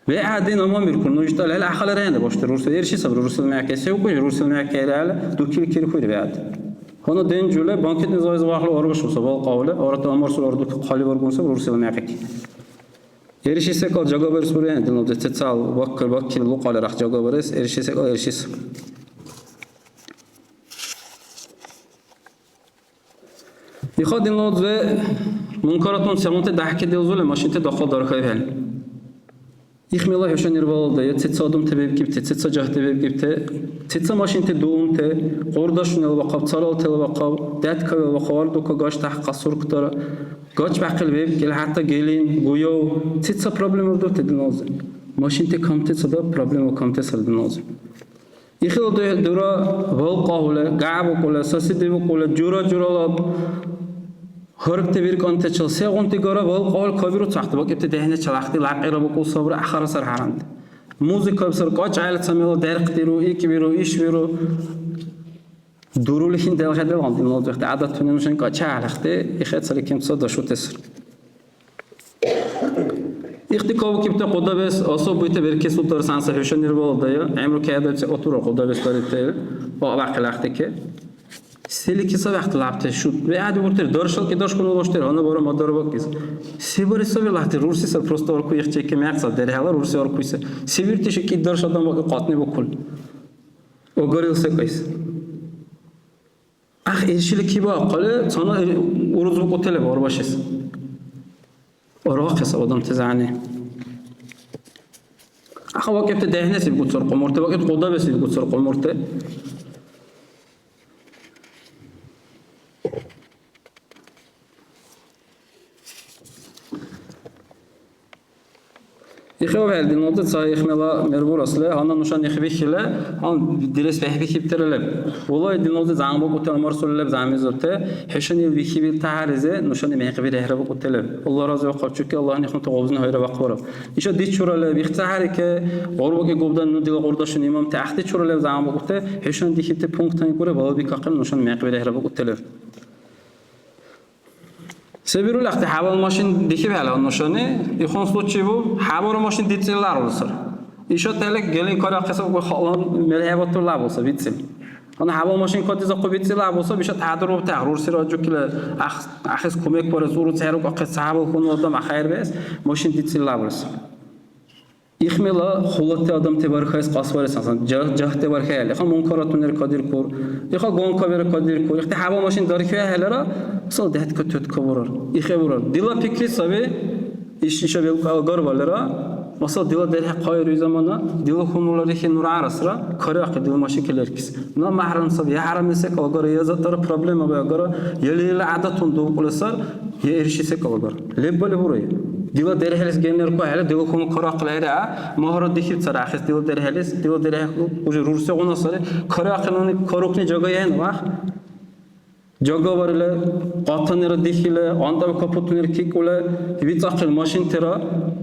ve adin ama mirkun nojtal hal akhalar yani boşta Rusya her şey sabır Rusya merkezi yok Rusya merkezleri dokil kiri koydu be ad. Onu dencule banket nizamı vahlı orbaş olsa bal qavle orada amar sur ordu qali borgunsa Rusya merkezi. Erişse kal jagaber suryan dilno detsal vakil loqalar ax jagaberes erişse kal erişis. يخاد النود و منکراتون سمت دهک دیوزول ماشینت داخل دارخای هن. İxmela heşen irvalda ya tetsa adım tebeb gibte tetsa jah tebeb gibte tetsa maşinte doğumte qordaşun el vaqab çalal tel vaqab datka ve vaqar doka gaş tahqa surqtara gaç baqil beb gel hatta gelin goyo tetsa problem oldu tedinoz maşinte kamtetsa da problem o kamtesar dinoz İxil dura valqahula ga'ab qula sasi dev qula jura juralab هربت بير كنت تشل سيغون تجارة والقول كبير وتحت بقى دهنة شلحت العقيرة بقول صبر آخر سر حرند موسيقى بسر قاش عائلة سميلو درق تيرو إيك بيرو إيش بيرو دورو لكن ده غدا عندي نوضح عادة تونيمشان قاش عائلة إخت سر كم صد شو تسر اختكاو كيبت قدا بس أصوب بيت بركس وتر سانس هشان يربال دايا عمرو كهذا بس أطور قدا بس تريتير وعقل أختك سیلی که سوی اختلافته شد و عادی ورتر دارشل که داشت کنه داشته آنها برای مادر باکیس سیبری سوی لحظه روسی سر پروست آرکو یخچه که می‌خسال در حالا روسی آرکویسه سیبرتیشه که دارش آدم باقی قاطنی بکل و گریل سکایس erişili ki bu akalı sana uruz bu kotele var başız. Orak hesap adam tezani. Vakit dehnesi bir kutsar komorte vakit koda besi bir kutsar komorte. İxev heldin oldu sayıxmela merbur aslı hana nuşan ixvikile han dires vehbi kiptereleb olay din oldu zanbo kutel marsuleleb zamizorte heşan yel vikibil taharize nuşan mehbi rehrabu kuteleb Allah razı olsun çünkü Allah'ın ihmeti tağuzun hayra vakvara işe dit çuraleb ixtaharike orboke gobdan nudil qordaşın imam tahti çuraleb zanbo kutel heşan dikipte punkttan göre balabi kakıl nuşan mehbi rehrabu kuteleb Sebirul akti haval maşin dikip hele onuşani, ikon sluçi bu, havar maşin ditseller olsa. İşe telek gelin kara kısa bu halan merhabatlar olsa bitsin. Ana haval maşin kodiza ko bitseller olsa bir şey tadır o tahr ursi kile ahis komek para zuru tahruk akit sahabul konu adam ahir bes maşin ditseller olsa. İxmela xulatte adam tebarxayız qasvares asan jah tebarxayal xan munkaratun kadir kor ixa gon kaver kadir kor ixte hava maşin darkiya helara sal deht kötöt kavurar ixe vurar dila fikri sabe işişe bel garvalara masal dila derhe qayr zamana dila xumullar ixe nur arasra kara aqi dila maşin kelerkis na mahram sab ya haram mesek agar yazatlar problem aba agar yeli adatun do qulsar ya erişisek agar lebbale buraya Dila derhelis genler ko hele dila komu qaraqlayra mahara dikip saraxis dila derhelis dila derhe uje rurse ona sare qaraqını korukni jogayen va joga varle qatanera dikile anda kaputner kikule vitaqil mashin tera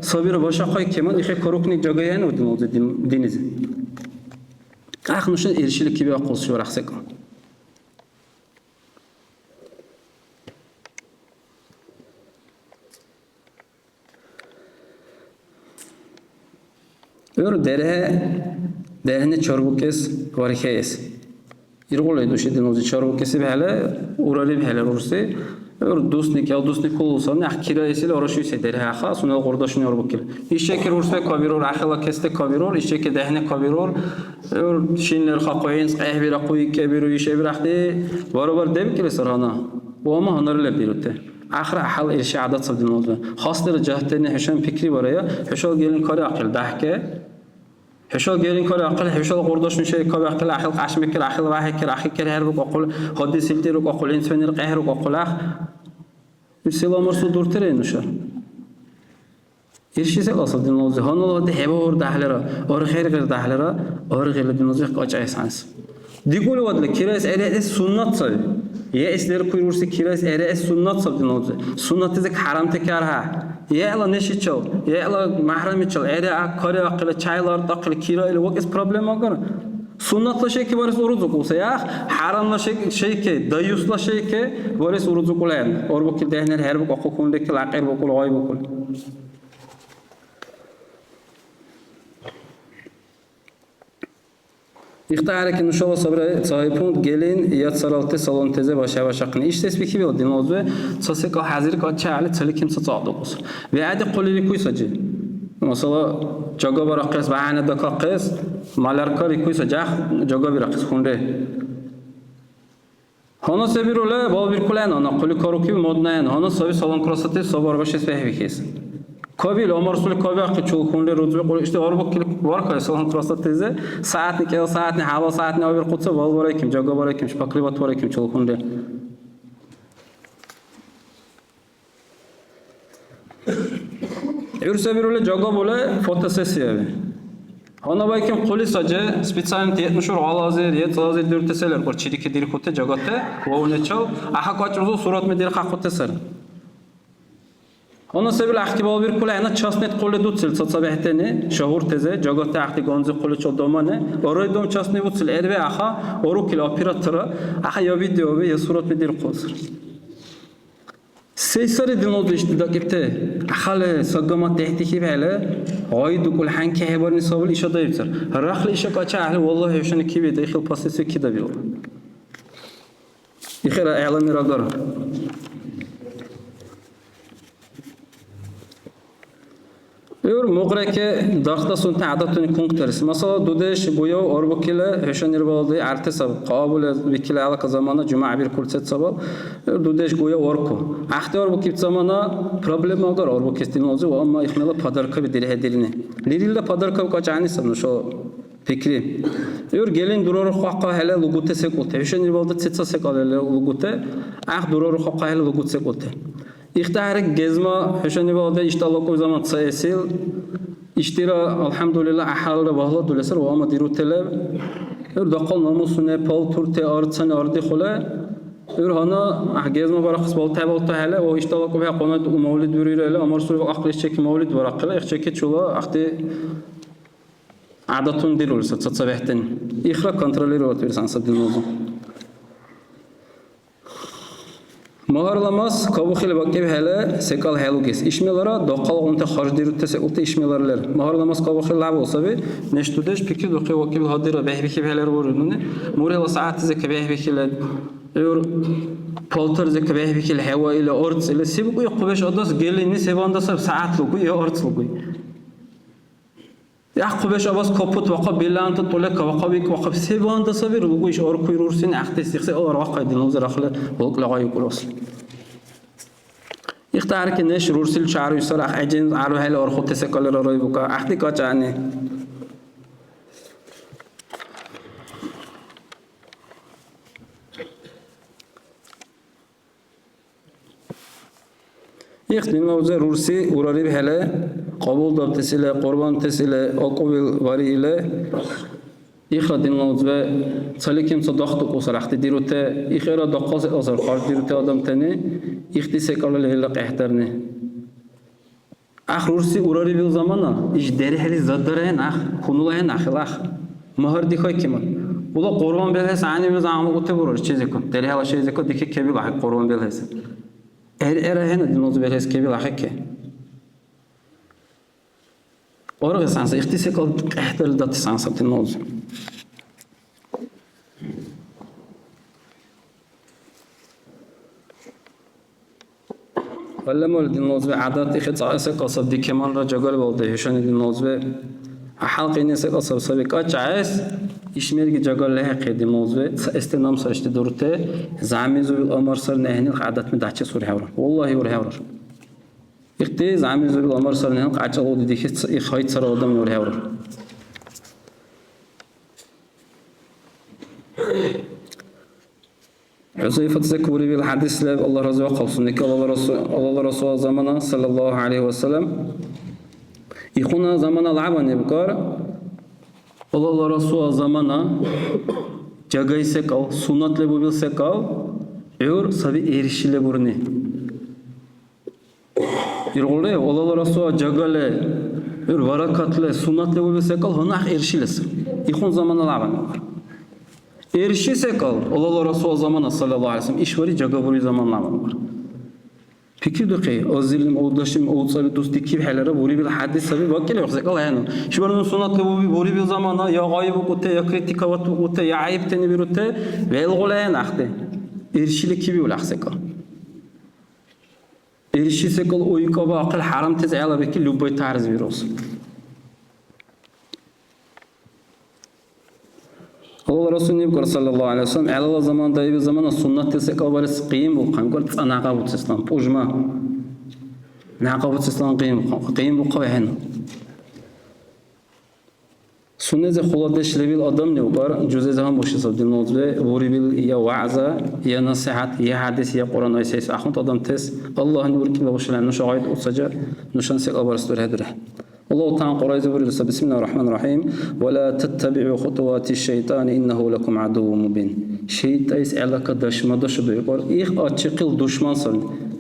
sabir başa qoy kemal ixe korukni jogayen odin oldu diniz Axnuşun erişilik gibi aqılsı varaqsak Ör derhne çorbukes varikes. İrgolay duşedin ozi çorbukesi bhele urali bhele ursi. Ör dostnik ya dostnik olursa ne akira esile uğraşıyorsa derhe axa sonra qordaşın yorbukil. İşçeki ursi kabiror axila keste kabiror işçeki dehne kabiror. Ör şinler xaqoyin qehbira qoy kebiru işe bir axti barabar dem ki sarana. Bu ama hanarlar birute. Ahra hal irşi adat sabdin oldu. Xasları cahtene heşan fikri var ya. Heşal gelin kare akıl dahke. Heşal gelin kare akıl heşal qordaşın şey kare akıl ahil qaşmekir ahil vahikir ahikir her bu akıl haddi siltir bu akıl insanlar qehir bu akıl ah. Selamlar sudur teren nuşa. İrşise asıl din oldu. Hanal hebe or dahlara or khair gir dahlara or gir din oldu qaç aysanız. Digul vadle kiras eres sunnat sabi. Ya esler kuyurursa kiras eres sunnat sabdin oldu. Sunnat ezek haram tekar ha. Ya ala neşi çal. Ya ala mahrami çal. Ere kare akılı çaylar takılı kira ile vakit problem agar. Sunnatla şey ki varız uruzuk olsa ya. Haramla şey ki dayusla şey ki varız uruzuk olayan. Orbukil dehner her buk okukundaki lakir bukul oy bukul. İxtiyar ki nuşala sabra sahipun gelin yat saraltı salon teze başa başaqın. İşte speki bir din oldu. Saseka hazır ka çali çalikim satadıq. Ve adi qolili kuysacı. Mesela jaga baraqas bahane da qaqas malarkar kuysacaq jaga biraqas xunde. Hana sebir ola bal bir kulan ona qoli karuki modnayan hana sabi salon krasate sabar başes behvikes. Kabil Omar Sulh kabi akı çolkunlar rozve işte arbaklik var ka salon krasat teze saatni ke saatni hava saatni bir qutsa bal var kim jaga var kim şpaklivat var kim çolkunlar Ürse bir öyle jaga böyle fotosesiya Ona baykim qoli sace spesialni 70 alazir 70 dörteseler var çirike dil kote jagate va unechal aha qaçruzo surat me dil qaqoteser Ona sebil ahkibal bir kulağına çasnet kolu dutsil satsabehten'i şahur teze jagata ahti gonzi kolu çodomane orayı dom çasne butsil erve aha orukil operatora aha ya video ve ya surat medir qolsir Seysari din oldu işte dakipte ahale sagama tehtiki bele aydu kul hanke hebarni savul işe dayıpsar rakhli işe kaça ahli vallahi hevşani kibi dakhil pasesi ki da bil İkhira i'lami ragar Yor muğreke dağda sunta adatını kunkters. Mesela dudeş goya orbukile heşenir baldı artesab qabul vikile alaka zamana cuma bir kurset sabal. Dudeş goya orku. Ahte orbukip zamana problem olur orbukestin olacak ama ihmala padarka bir dili hedirini. Lirilde padarka kaçani sanı şu fikri. Yor gelin durur haqa hele lugute sekote. Heşenir baldı tsetsa sekale lugute. Ah durur haqa hele lugut sekote. İhtarek gezma heşeni balda iştalak o zaman sayısil iştira alhamdülillah ahalda bahla dolasır o ama dirutele daqal namusune pal turte artsan ardi khula hana gezma barakis bal tabalta hele o iştalak o qonat o mavlid yürüyle amar sur aqliş çeki mavlid varaqla çeki çola axti adatun dirulsa tsabehten ihra kontrolleri otursan sabdinozu Maharlamaz kabukhil bakib hele sekal helugis. İşmelara doqal onta xarjdirute se uta işmelarlar. Maharlamaz kabukhil lab olsa bi neştudeş peki doqi vakib hadira behbiki heler vorunune. Murela saat zek behbiki yor polter zek behbiki hava ile orts ile sibu yoqbeş adas gelini sevanda saat lugu ya orts lugu. Yaqbeş abas kaput vaqa bilanta tolak vaqabik vaqab sevanda sabir lugu iş or kuyurursin aqtesixse or vaqaydin uzraqla volqla yuqlos. يختار كناش رورسل شعره يصرخ عجين عرو هلا أرخوت تسكال رأي بكا أحدي كاتعني يختار موزة رورسي وراري بهلا قبول دب تسيله قربان تسيله أقوال واري إله يخرج الموضوع سالكيم صدقتك وصرحت ديروته يخير دقاس أصل خارج ديروته آدم تاني يختسك على اللي احترنه آخرورسي وراري بالزمانة إيش داره هلي زدرين خنولهن أخلاق مهر ديكاي كمان ولا قربان بلهس عني بز عمو قلت برور چیزی کن داره هلا چیزی کن دیگه کبیل آخه قربان بلهس هن الموضوع بلهس کبیل آخه که أورغ سانس اختسك احتر دات سانس الموضوع ولا مولد الموضوع عادات إخت سأسك قصب دي كمان رجال بالده هشان الموضوع حلقة نسك قصب سبك أجعس إشمير جعل له قيد الموضوع استنام سرشت دورته زعميز والأمر صار نهني عادات من دعشة سوري هورا والله يوري هورا إختي زعميز والأمر صار نهني قاعد أقول دي خيط صار قدام يوري هورا حذيفة ذكوري بالحديث لاب الله رضي قلصنك الله رسول زمانه صلى الله عليه وسلم يخونا زمانه لعبان يبقار الله رسول زمانه جاگay sekal sunat lebu bil sekal yor sabi erişi leburni yirgole Allah Rasul jagale yor varakatle sunat lebu bil sekal hanah erişiles يخون زمانه لعبان erişi sekal Allah Rasul zamanı sallallahu aleyhi ve sellem işvari jagaburi zamanlar var. Fikir dökey azillim oğdaşım oğuzları dost dikip helere buri bil hadis sabi vakil yok sekal yani. Şubarın sunatlı bu buri bil zamana ya gayb okute ya kritikavat okute ya ayıp teni birute ve elgolayan ahte. Erişilik gibi ol sekal. Erişi sekal oykaba akıl haram tez ala beki lubbay tarz bir olsun. Allah Resulü sallallahu aleyhi ve sellem Allah zaman dayı bir zaman sünnet desek albarız qiyim bu kan kol ana qabut İslam pujma na qabut İslam qiyim bu qavhen sünnet xuladeş lebil adam ne var cüze zaman boş sabdin nozve vuri bil ya vaza ya nasihat ya hadis ya Kur'an ve ses ahmet adam tes Allah'ın nurki ve boşlan şahit olsaca nuşan sek albarız dur hedre الله تعالى قرأت بريدس بسم الله الرحمن الرحيم ولا تتبعوا خطوات الشيطان إنه لكم عدو مبين شيطان على كدش ما دش بيقول إيه أتشكل دشمن صار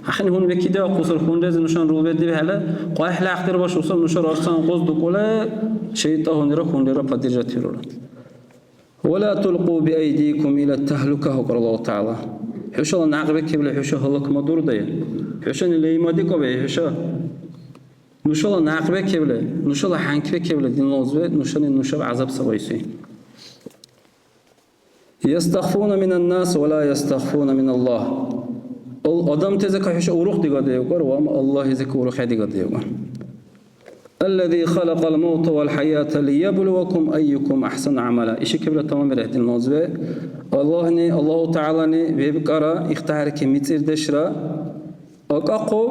أخني هون بكيدا قصر هون رز نشان روبة دي بهلا قايح لا أختار باش وصل نشان أرسان قص دكولا شيطان هون را بدرجة تيرور ولا تلقوا بأيديكم إلى التهلكة قال الله تعالى حش الله نعقبك قبل حش هلك ما دور ده حش اللي ما دي كبه حش نشالا نعقبه كبله نشالا حنكبه كبله دين نوزبه نشالا نشاب عذاب سويسي يستخفون من الناس ولا يستخفون من الله adam tezek haşa uruq diga deyuqar ve ama Allah tezek uruq diga deyuqar الذي خلق الموت والحياة ليبلوكم أيكم أحسن عملا. İşi kibra tamam bir nazve. Allahu Teala ni bebkara ihtihar ki mitirdeşra. Aqaqo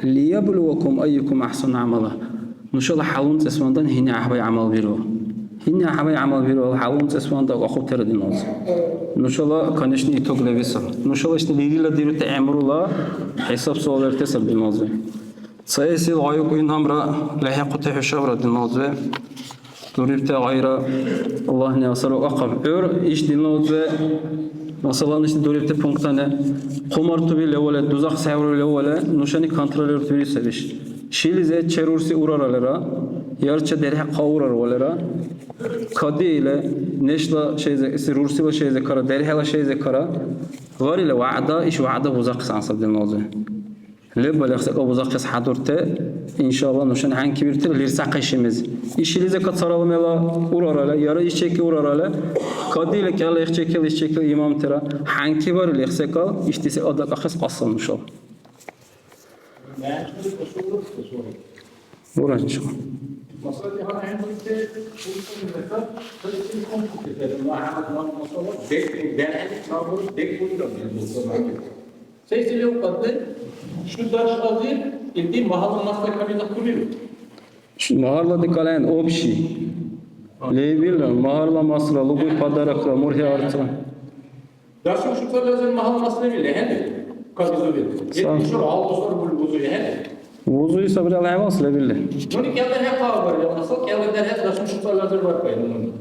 liyebluwakum ayyukum ahsanu amala. Nuşala halun tesvandan hini ahbay amal biro. Hini ahbay amal biro halun tesvanda aqob teradin oz. Nuşala конечно итог левисал. Nuşala işte lirila dirute emrula hesap soğlar tesal bin nazve. Sayısı ayık inamra lahaqute hüşavra din nazve. Duribte gayra Allah ne asar aqab. Ör iş din nazve. Mesela işte duribte punktane kumartu bile vele duzak savru bile vele nuşani kontrolör türi seviş. Şilize çerursi uraralara yarça derhe qavurar valera kadi ile neşla şeyze sirursi ve şeyze kara derhela şeyze kara var ile vaada iş vaada buzak sansab din nazve. Leb balaqsa buzak qas hadurte inşallah nuşan han kibirtir lirsaq işimiz. İşilize katsaralmela urarala yara işçeki urarala kadi ile kala işçeki imam tera han kibar ile xseka iştisi adak qas qassan inşallah. Uğraş inşallah. Mesela hani Hendrik'te bu mesela tabii komplike mesela değerli kavramı Sesli kadar şu daş azir ildi mahallı masla kabine kuruyor. Maharla dikalen opşi. Leybil maharla masra lugu padarakla murhi artıran. Daşın şu kadar mahallı masla bile hadi. Kabine bile. Yedi şu altı soru bul buzu hadi. Vuzuyu sabır Allah'a vasle bille. Bunu kendi hep var ya. Nasıl kendi hep daşın şu kadar var payın.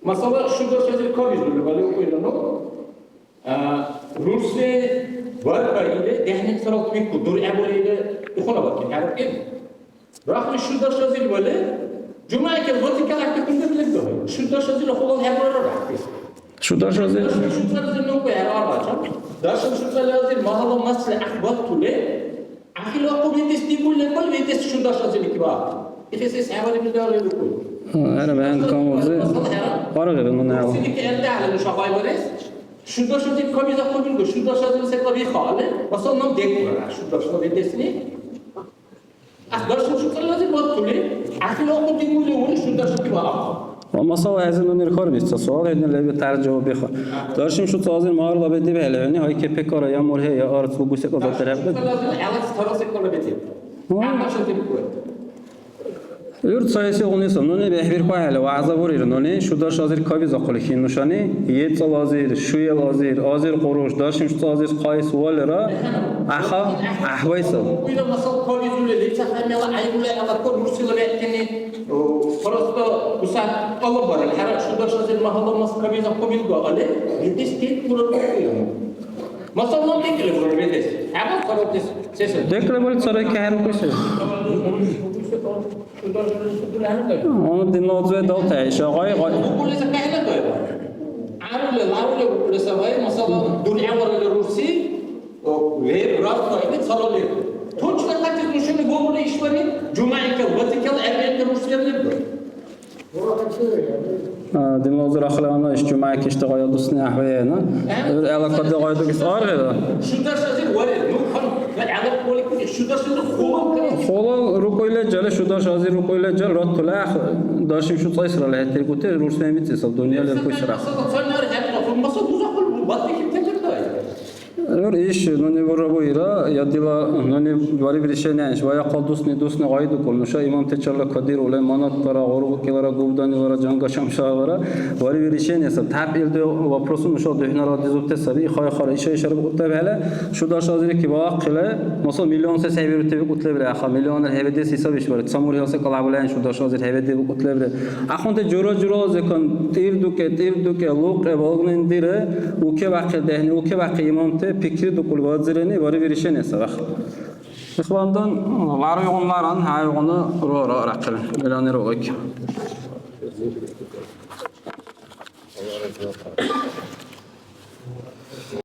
Mesela şu daş azir kabine bile koyuyor. Rusya var payıyla dehnet sarıltı bir kudur eboleyde ukhuna bakın. Yani ki rahmi şu daş azir böyle Cuma'ya ki vertikal aktifinde bile doğru. Şu daş azir okulun hep var rahmi. Şu daş azir. Şu daş azir ne koyar arbaçam. Daşın şu daş azir mahalle masle ahbat tule. Ahil okul yetişti bu lekol yetişti şu daş azir ki var. İfesiz hevali bir daha öyle koy. Ana ben kamuzu. Para verin ne var? Sidiki elde alın şafay varız. Şu daş azir kabiza koyun şu daş azir sekla bir hale. Mesela nam deklar şu daş azir desini. Daşın şu daş azir bat tule. Ahil okul yetişti şu daş azir var. Mesela azin nir kar bist sual hedin lebe tercih biha. Darşim şu tazir mağarla bedi be hele hay ke pekara ya morhe ya art bu gusek azat tarafta. Alex tarafı kola beti. Anlaşıldı bu. Yurt sayısı onuysa nune behbir koyale vaazda vurir nune şu daş azir kabiz akılki nuşani yet azir şu yel azir qoruş darşim şu azir qays valera aha ahvaysa. Bu da masal kovizule leysa hamela aygule ala kor mursila betini prosto usat Allah var. Her şu daş azir mahallo mas kabiz akabil go ale bitis tek kurur koyuyor. Masal nam dekle kurur bitis. Ama karotis sesi. Dekle bol saray ke her koysa. Onu dinleyeceğiz da taşa gay. Bu lesa kahne koyuyor. Arule sabay masal dünya var Rusi o ve rahat koydu sarılıyor. Tunçla taktik düşünü bu işleri Cuma'ya vertikal evrenler Rusya'da. Dinleyiciler akıllarına iş Cuma'ya işte gayet dostne ahvayana. Alakada gayet isar gayda. Şu dersi var ya, nukan ve alıp kolik şu dersi kolum kırıyor. Xola rukoyla jale şu daş azir rukoyla jal ratla daşim şu taysra la heter gote Rusya mitse sal dunyalar koysra. Sanlar hep olmasa uzakul bu batı kim tekrar Ör iş noni vuraboyra yadila noni vari bir şey ne vaya qaldusni dusni gaydu kolnuşa imam teçarla kadir olay manatlara oruq kelara gubdanilara canga şamşalara vari bir şey ne tap elde vaprosun şu dehnar dizupte sabi xay xara işe şarab utab hala şu daş azir ki vaqile masal milyon se seviyor tebi utlab la xa milyonlar hevede hesab iş var samur yasa qalabulan şu daş azir hevede utlab axonte juro zekon tir duke luq evolgnin dire uke vaqe dehni uke vaqe imam te fikri dokul vazireni vari bir şey ne sabah. İkhvandan var yoğunların hayvanı ro raqilin. Bilanir oğuk.